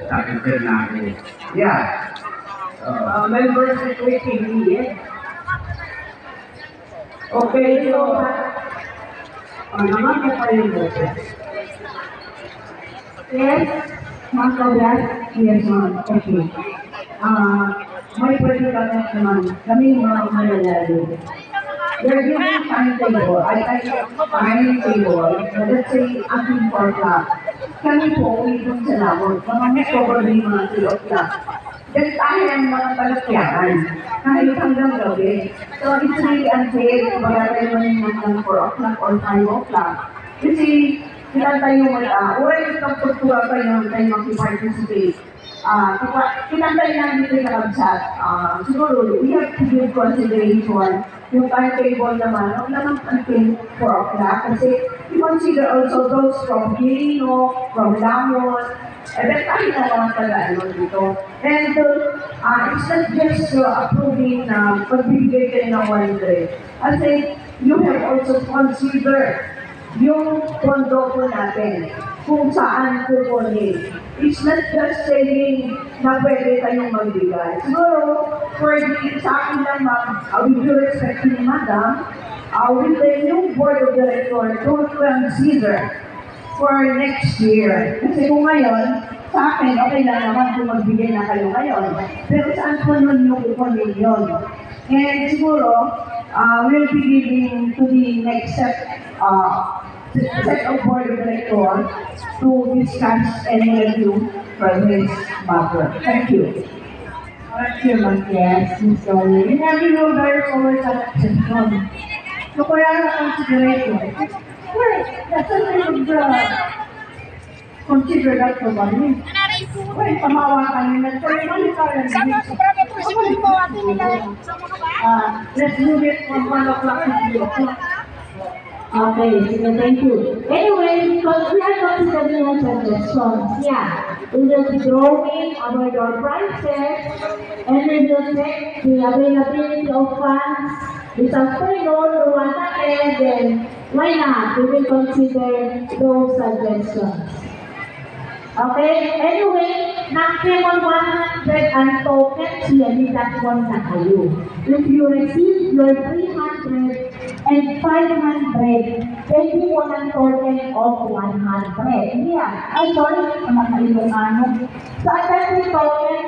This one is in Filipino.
Sabi ko namin. Yeah. Members requesting me, okay, so, naman ko pa yung boses. Yes, mga kablas, yes, ma'am, okay. May pwede kami naman, kami mga malalalo. They're giving timetable, timetable, let's say, ating for class. Kami po, uwi dun sa labot, mga may probably mga silot lang. Then tayo ang mga talakyahan, kahit hanggang gabi. So it's really unfair, wala tayo ng 4 o'clock or 5 o'clock. Kasi, sila tayo oras ng kultura tayo mag-participate. Kinantay namin ito sa kabsat. Siguro, we have to give consideration yung timetable naman, huwag naman until 4 o'clock. Kasi, we consider also those from Quirino, from Lamon, then tayo na lang taga-ano dito. And it's not just approving na pagbibigay kayo ng 100. Kasi, you have also considered yung pondo po natin, kung saan kukunin. It's not just saying na pwede kayong magbigay. Siguro, sa akin lang, with due respect to Madam, with the new board of directors, don't consider for next year. Kasi kung ngayon, sa akin, okay lang naman kung magbigay na kayo ngayon. Pero saan po nun yung kukunin yun? And siguro, we'll be giving to the next set of board of directors to discuss and review for this matter. Thank you. Thank you, Yes, Ms. Dolly. We have to know very forward sa session. So, kaya na consideration. Well, that's a kind of consider that for money. Well, pamawa kami na. So, let's move it from 1 o'clock to 3 o'clock. Okay, thank you. Anyway, because we are considering your suggestions, yeah, we will be drawing our door prices and we will check the availability of funds. If something no one and then why not? We will consider those suggestions. Okay, anyway, maximum 100 ang tokens yan, that's one na kayo. If you receive your 300 and 500, pwede mo ng token of 100. Yeah, ay sorry, mga Ilocano. Sa atin token